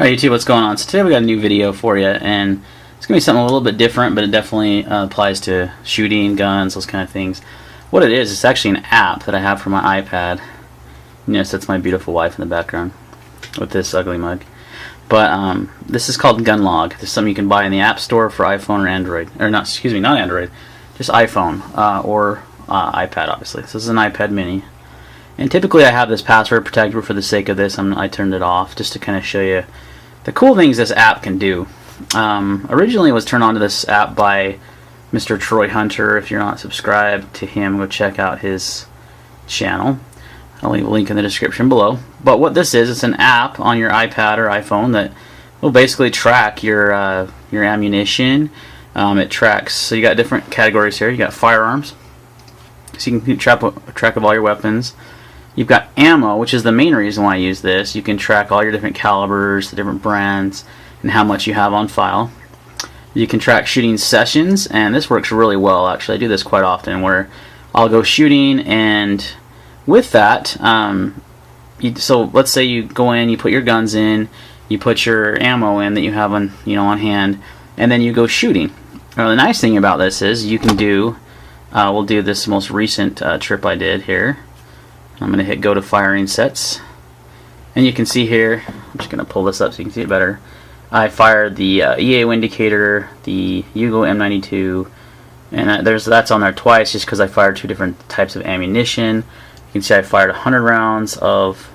Alright YouTube, what's going on? So today we got a new video for you, and it's going to be something a little bit different, but it definitely applies to shooting, guns, those kind of things. What it is, it's actually an app that I have for my iPad. Yes, that's my beautiful wife in the background with this ugly mug. But this is called Gun Log. This is something you can buy in the App Store for iPhone or Android. Or not, excuse me, not Android, just iPhone or iPad, obviously. So this is an iPad mini. And typically I have this password protected, but for the sake of this, I turned it off just to kind of show you the cool things this app can do. Originally it was turned on to this app by Mr. Troy Hunter. If you're not subscribed to him, go check out his channel. I'll leave a link in the description below. But what this is, it's an app on your iPad or iPhone that will basically track your ammunition. It tracks, so you got different categories here. You got firearms, so you can keep track of all your weapons. You've got ammo, which is the main reason why I use this. You can track all your different calibers, the different brands, and how much you have on file. You can track shooting sessions, and this works really well. Actually, I do this quite often, where I'll go shooting, and with that, so let's say you go in, you put your guns in, you put your ammo in that you have on hand, and then you go shooting. Now, the nice thing about this is you can do. We'll do this most recent trip I did here. I'm going to hit go to firing sets, and you can see here, I'm just going to pull this up so you can see it better. I fired the EAO indicator, the Hugo M92, and that's on there twice just because I fired two different types of ammunition. You can see I fired 100 rounds of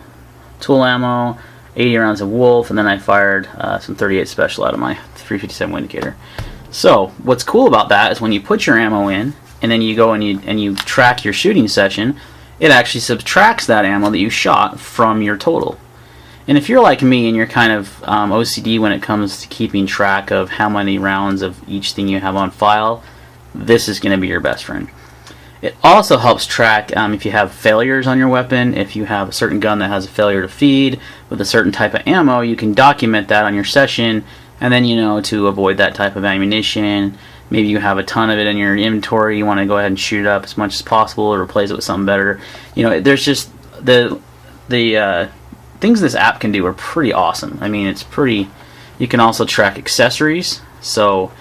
tool ammo, 80 rounds of Wolf, and then I fired some 38 special out of my 357 indicator. So what's cool about that is when you put your ammo in, and then you go and you track your shooting session, it actually subtracts that ammo that you shot from your total. And if you're like me and you're kind of OCD when it comes to keeping track of how many rounds of each thing you have on file, this is going to be your best friend. It also helps track if you have failures on your weapon. If you have a certain gun that has a failure to feed with a certain type of ammo, you can document that on your session, and then you know to avoid that type of ammunition. Maybe you have a ton of it in your inventory, you want to go ahead and shoot it up as much as possible or replace it with something better. There's just the things this app can do are pretty awesome. I mean, it's pretty. You can also track accessories. So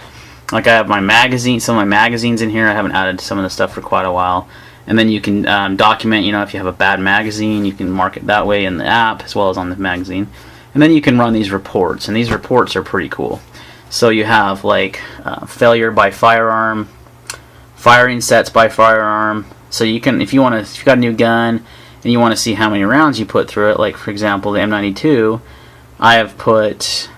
like I have my magazine, some of my magazines in here. I haven't added some of the stuff for quite a while. And then you can document, if you have a bad magazine, you can mark it that way in the app as well as on the magazine. And then you can run these reports, and these reports are pretty cool. So you have like failure by firearm, firing sets by firearm. So you can, if you got a new gun and you want to see how many rounds you put through it, like for example the M92, I have put,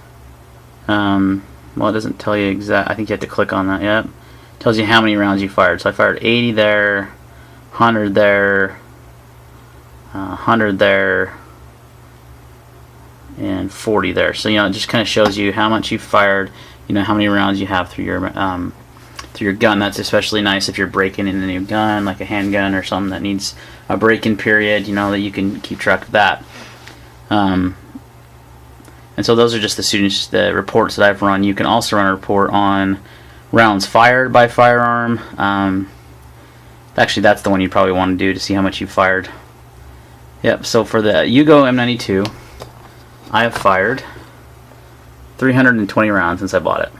well, it doesn't tell you exact. I think you have to click on that. Yep, it tells you how many rounds you fired. So I fired 80 there, 100 there, 100 there, and 40 there. So it just kind of shows you how much you fired, how many rounds you have through your gun. That's especially nice if you're breaking in a new gun, like a handgun or something that needs a break-in period. That you can keep track of that. And so those are just the reports that I've run. You can also run a report on rounds fired by firearm. Actually, that's the one you probably want to do to see how much you fired. Yep. So for the Hugo M92. I have fired 320 rounds since I bought it.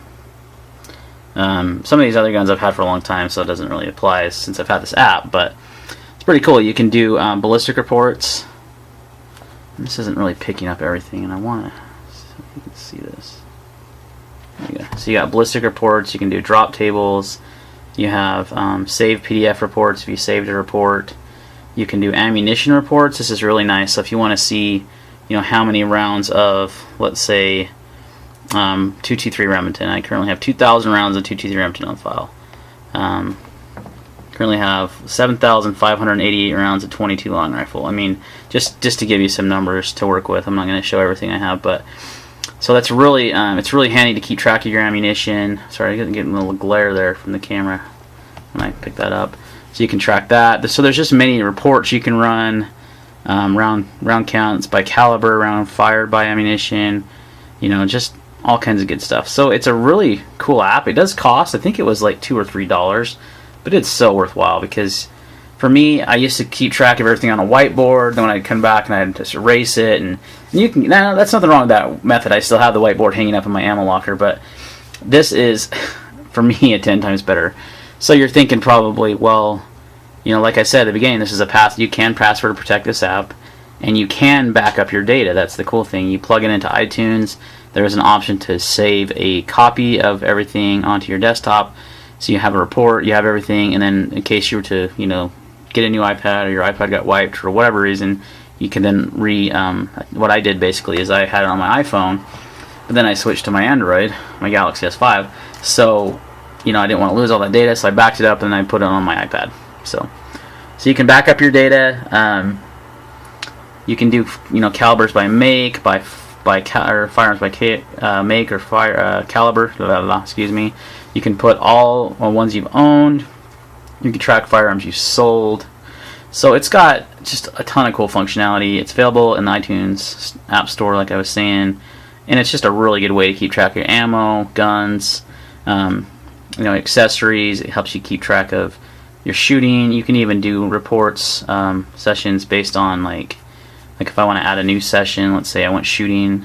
Some of these other guns I've had for a long time, so it doesn't really apply since I've had this app, but it's pretty cool. You can do ballistic reports. This isn't really picking up everything, and I want to see if you can see this. There you go. So you got ballistic reports, you can do drop tables, you have save PDF reports if you saved a report. You can do ammunition reports. This is really nice, so if you want to see how many rounds of, let's say, 223 Remington. I currently have 2,000 rounds of 223 Remington on file. Currently have 7,588 rounds of 22 long rifle. I mean, just to give you some numbers to work with. I'm not going to show everything I have, but so that's really it's really handy to keep track of your ammunition. Sorry, I'm getting a little glare there from the camera when I pick that up. So you can track that. So there's just many reports you can run. Round counts by caliber, round fired by ammunition, just all kinds of good stuff. So it's a really cool app. It does cost, I think it was like $2 or $3, but it's so worthwhile because For me, I used to keep track of everything on a whiteboard. Then when I'd come back and I'd just erase it, and you can. Now that's nothing wrong with that method. I still have the whiteboard hanging up in my ammo locker, but this is, for me, a 10 times better. So you're thinking probably, well, you know, like I said at the beginning, this is a you can password protect this app, and you can back up your data. That's the cool thing. You plug it into iTunes. There's an option to save a copy of everything onto your desktop, so you have a report, you have everything, and then in case you were to, you know, get a new iPad or your iPad got wiped for whatever reason, you can then what I did basically is I had it on my iPhone, but then I switched to my Android, my Galaxy S5, so, you know, I didn't want to lose all that data, so I backed it up and I put it on my iPad. So you can back up your data. You can do, you know, calibers by make, or firearms by make or caliber. Excuse me. You can put all ones you've owned. You can track firearms you sold. So it's got just a ton of cool functionality. It's available in the iTunes App Store, like I was saying, and it's just a really good way to keep track of your ammo, guns, you know, accessories. It helps you keep track of your shooting. You can even do reports, sessions based on like if I want to add a new session. Let's say I went shooting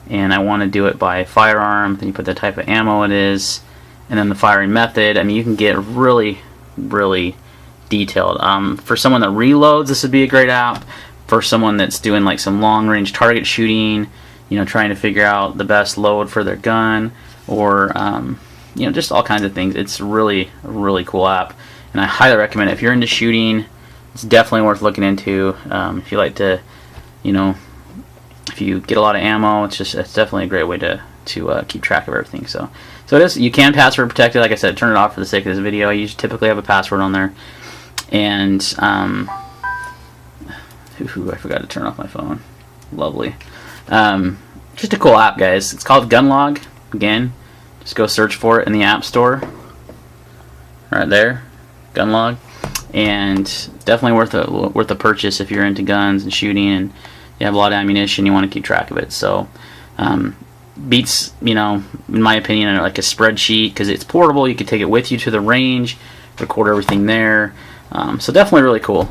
and I want to do it by firearm. Then you put the type of ammo it is, and then the firing method. I mean, you can get really detailed. For someone that reloads, this would be a great app. For someone that's doing like some long range target shooting, you know, trying to figure out the best load for their gun, or you know, just all kinds of things. It's really a really cool app, and I highly recommend it. If you're into shooting, it's definitely worth looking into. If you like to, you know, if you get a lot of ammo, it's definitely a great way to keep track of everything. So it is. You can password protect it. Like I said, turn it off for the sake of this video. I typically have a password on there, and I forgot to turn off my phone. Lovely. Just a cool app, guys. It's called Gunlog. Again, just go search for it in the App Store. Right there, Gunlog, and definitely worth a purchase if you're into guns and shooting and you have a lot of ammunition. You want to keep track of it. So beats, you know, in my opinion, like a spreadsheet, because it's portable. You can take it with you to the range, record everything there. So definitely really cool.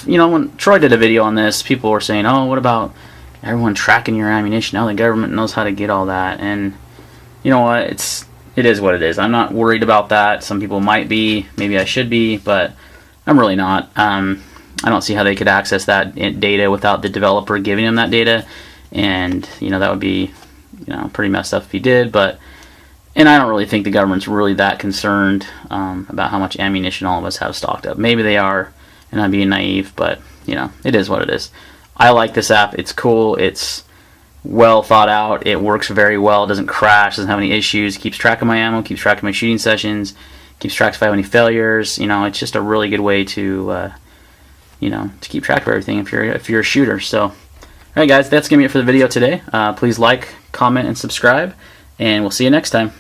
You know, when Troy did a video on this, people were saying, oh, what about everyone tracking your ammunition? Now the government knows how to get all that. And you know what, it is what it is. I'm not worried about that. Some people might be, maybe I should be, but I'm really not. I don't see how they could access that data without the developer giving them that data, and you know, that would be, you know, pretty messed up if he did. And I don't really think the government's really that concerned about how much ammunition all of us have stocked up. Maybe they are, and I'm being naive, but you know, it is what it is. I like this app. It's cool. It's well thought out. It works very well. It doesn't crash. Doesn't have any issues. Keeps track of my ammo. Keeps track of my shooting sessions. Keeps track if I have any failures. You know, it's just a really good way to, you know, to keep track of everything if you're a shooter. So, all right, guys, that's gonna be it for the video today. Please like, comment, and subscribe, and we'll see you next time.